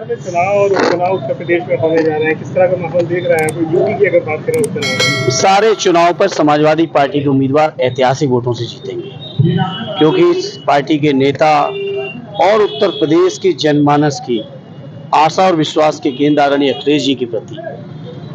में चुनाव और उपचुनाव उत्तर प्रदेश में होने जा रहे हैं, किस तरह का माहौल देख रहे हैं? कोई यूपी की अगर बात करें उपचुनाव में, सारे चुनाव पर समाजवादी पार्टी के उम्मीदवार ऐतिहासिक वोटों से जीतेंगे, क्योंकि इस पार्टी के नेता और उत्तर प्रदेश की जनमानस की आशा और विश्वास के केंद्र आदरणीय अखिलेश जी के प्रति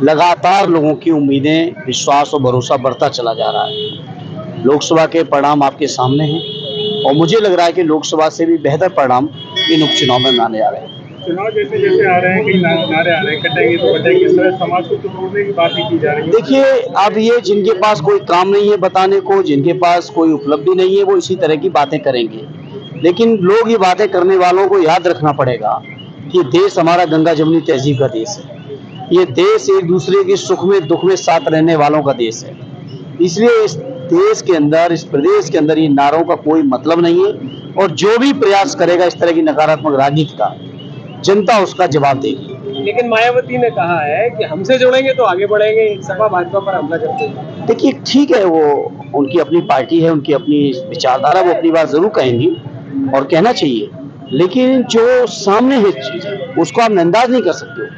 लगातार लोगों की उम्मीदें, विश्वास और भरोसा बढ़ता चला जा रहा है। लोकसभा के परिणाम आपके सामने हैं और मुझे लग रहा है कि लोकसभा से भी बेहतर परिणाम इन उपचुनाव में आने जा रहे हैं। चुनाव जैसे जैसे आ रहे हैं, कई नारे आ रहे हैं, कटेंगे तो बटेंगे, इस तरह समाज को तोड़ने की बात भी की जा रही है। देखिए, अब ये जिनके पास कोई काम नहीं है बताने को, जिनके पास कोई उपलब्धि नहीं है, वो इसी तरह की बातें करेंगे। लेकिन लोग ये बातें करने वालों को याद रखना पड़ेगा कि देश हमारा गंगा जमुनी तहजीब का देश है। ये देश एक दूसरे के सुख में दुख में साथ रहने वालों का देश है। इसलिए इस देश के अंदर, इस प्रदेश के अंदर ये नारों का कोई मतलब नहीं है और जो भी प्रयास करेगा इस तरह की नकारात्मक राजनीति का, जनता उसका जवाब देगी। लेकिन मायावती ने कहा है कि हमसे जुड़ेंगे तो आगे बढ़ेंगे, सपा भाजपा पर हमला करते हैं। देखिए, ठीक है, वो उनकी अपनी पार्टी है, उनकी अपनी विचारधारा, वो अपनी बात जरूर कहेंगी और कहना चाहिए, लेकिन जो सामने है चीज उसको आप नंदाज नहीं कर सकते हो।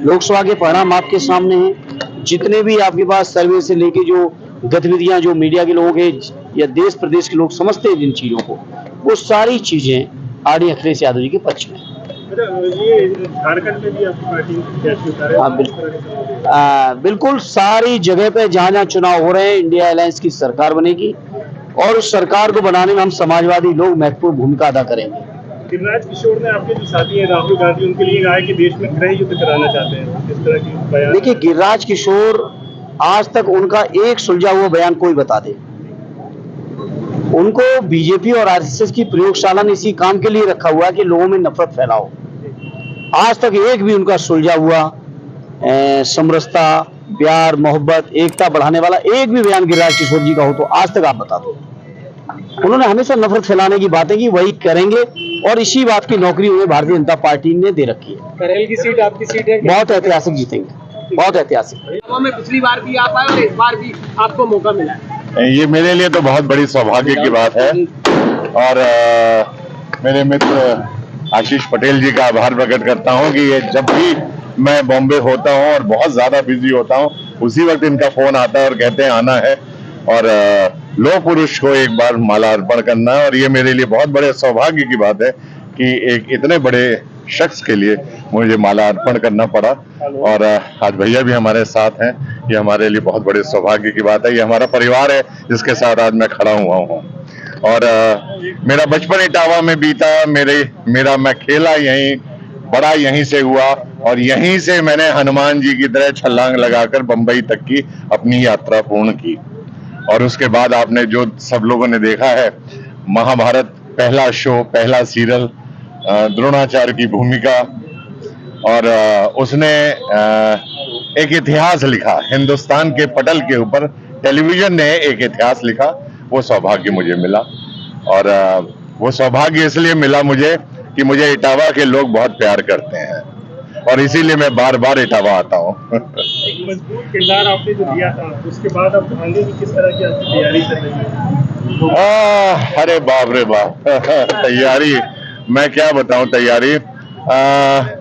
लोकसभा के परिणाम आपके सामने हैं, जितने भी आपके पास सर्वे से लेके जो गतिविधियां जो मीडिया के लोग हैं या देश प्रदेश के लोग समझते हैं जिन चीजों को, वो सारी चीजें आदरणीय अखिलेश यादव जी के पक्ष में। ये झारखंड में भी आपकी पार्टी कैसे उतारे? हाँ, बिल्कुल सारी जगह पे जहां जहां चुनाव हो रहे हैं, इंडिया अलायंस की सरकार बनेगी और उस सरकार को बनाने में हम समाजवादी लोग महत्वपूर्ण भूमिका अदा करेंगे। गिरिराज किशोर ने आपके जो साथी हैं राहुल गांधी, उनके लिए कहा है कि देश में गृह युद्ध कराना चाहते हैं, किस तरह की बयान? देखिए, गिरिराज किशोर, आज तक उनका एक सुलझा हुआ बयान कोई बता दे। उनको बीजेपी और आरएसएस की प्रयोगशाला ने इसी काम के लिए रखा हुआ है कि लोगों में नफरत फैलाओ। आज तक एक भी उनका सुलझा हुआ समरसता, प्यार, मोहब्बत, एकता बढ़ाने वाला एक भी बयान गिरिराज किशोर जी का हो तो आज तक आप बता दो। उन्होंने हमेशा नफरत फैलाने की बातें की, वही करेंगे और इसी बात की नौकरी उन्हें भारतीय जनता पार्टी ने दे रखी है। करेल की सीट आपकी सीट है? बहुत ऐतिहासिक जीतेंगे, बहुत ऐतिहासिक। में पिछली बार भी आप आए और इस बार भी आपको मौका मिला है। ये मेरे लिए तो बहुत बड़ी सौभाग्य की बात है और मेरे मित्र आशीष पटेल जी का आभार प्रकट करता हूं कि ये जब भी मैं बॉम्बे होता हूं और बहुत ज्यादा बिजी होता हूं, उसी वक्त इनका फोन आता है और कहते हैं आना है और लौह पुरुष को एक बार माला अर्पण करना है। और ये मेरे लिए बहुत बड़े सौभाग्य की बात है कि एक इतने बड़े शख्स के लिए मुझे माला अर्पण करना पड़ा और आज भैया भी हमारे साथ हैं। ये हमारे लिए बहुत बड़े सौभाग्य की बात है। ये हमारा परिवार है जिसके साथ आज मैं खड़ा हुआ हूँ और मेरा बचपन इटावा में बीता। मैं खेला यहीं, बड़ा यहीं से हुआ और यहीं से मैंने हनुमान जी की तरह छलांग लगाकर बंबई तक की अपनी यात्रा पूर्ण की। और उसके बाद आपने जो सब लोगों ने देखा है, महाभारत पहला शो, पहला सीरियल, द्रोणाचार्य की भूमिका, और उसने एक इतिहास लिखा हिंदुस्तान के पटल के ऊपर। टेलीविजन ने एक इतिहास लिखा, वो सौभाग्य मुझे मिला और वो सौभाग्य इसलिए मिला मुझे कि मुझे इटावा के लोग बहुत प्यार करते हैं और इसीलिए मैं बार बार इटावा आता हूँ। एक मजबूत किरदार आपने जो दिया था, उसके बाद अब आगे की किस तरह की आपकी तैयारी चल रही है? अरे बाप रे बाप तैयारी, मैं क्या बताऊं तैयारी।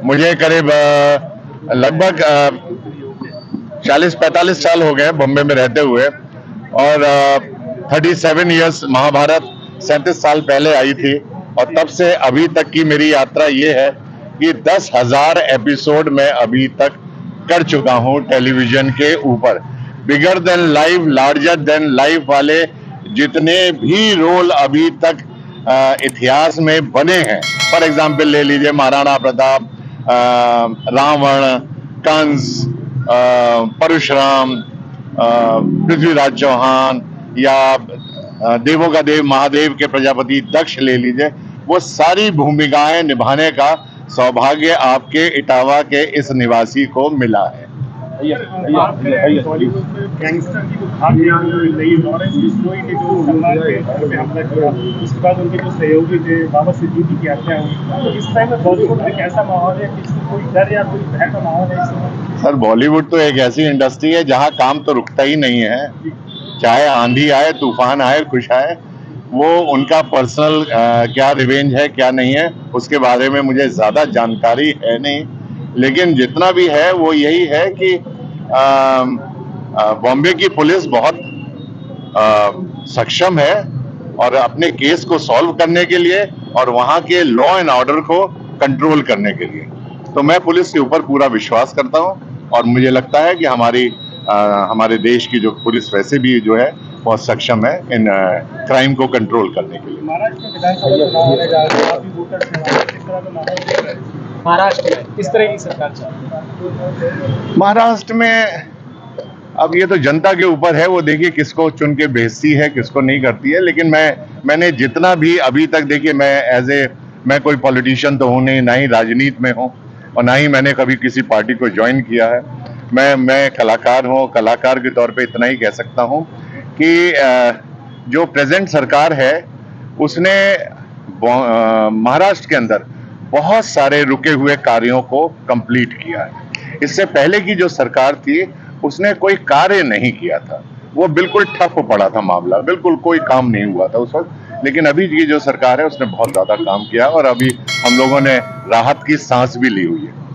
मुझे करीब लगभग 40-45 साल हो गए बॉम्बे में रहते हुए और 37 इयर्स, महाभारत 37 साल पहले आई थी और तब से अभी तक की मेरी यात्रा ये है कि 10,000 एपिसोड मैं अभी तक कर चुका हूं टेलीविजन के ऊपर। Bigger than life, larger than life वाले जितने भी रोल अभी तक इतिहास में बने हैं, फॉर एग्जाम्पल ले लीजिए महाराणा प्रताप, रावण, कंस, परशुराम, पृथ्वीराज चौहान या देवों का देव महादेव के प्रजापति दक्ष ले लीजिए, वो सारी भूमिकाएं निभाने का सौभाग्य आपके इटावा के इस निवासी को मिला है। बॉलीवुड में गैंगस्टर की जो भाग रही लॉरेंस बिश्नोई ने जो सलमान के घर पे हमला किया, उसके बाद उनके जो सहयोगी थे बाबा सिद्दीकी की हत्या हुई, तो इस टाइम में बॉलीवुड में कैसा माहौल है? किसी कोई डर या कोई भय का माहौल है इस समय? सर, बॉलीवुड तो एक ऐसी इंडस्ट्री है जहां काम तो रुकता ही नहीं है, चाहे आंधी आए, तूफान आए, कुछ आए, वो उनका पर्सनल क्या रिवेंज है क्या नहीं है उसके बारे में मुझे ज़्यादा जानकारी है नहीं, लेकिन जितना भी है वो यही है कि बॉम्बे की पुलिस बहुत सक्षम है और अपने केस को सॉल्व करने के लिए और वहाँ के लॉ एंड ऑर्डर को कंट्रोल करने के लिए। तो मैं पुलिस के ऊपर पूरा विश्वास करता हूँ और मुझे लगता है कि हमारे देश की जो पुलिस वैसे भी जो है बहुत सक्षम है इन क्राइम को कंट्रोल करने के लिए। महाराष्ट्र में विधानसभा चुनाव होने जा रहे हैं, आप भी वोटर्स हैं, वहाँ किस तरह का माहौल देख रहे हैं? महाराष्ट्र में किस तरह की सरकार चाहती है? महाराष्ट्र में अब ये तो जनता के ऊपर है, वो देखिए किसको चुन के भेजती है किसको नहीं करती है, लेकिन मैंने जितना भी अभी तक देखिए मैं कोई पॉलिटिशियन तो हूँ नहीं, ना ही राजनीति में हूँ और ना ही मैंने कभी किसी पार्टी को ज्वाइन किया है। मैं कलाकार हूँ, कलाकार के तौर पे इतना ही कह सकता हूँ कि जो प्रेजेंट सरकार है उसने महाराष्ट्र के अंदर बहुत सारे रुके हुए कार्यों को कंप्लीट किया है। इससे पहले की जो सरकार थी उसने कोई कार्य नहीं किया था, वो बिल्कुल ठप पड़ा था मामला, बिल्कुल कोई काम नहीं हुआ था उस वक्त। लेकिन अभी की जो सरकार है उसने बहुत ज्यादा काम किया और अभी हम लोगों ने राहत की सांस भी ली हुई है।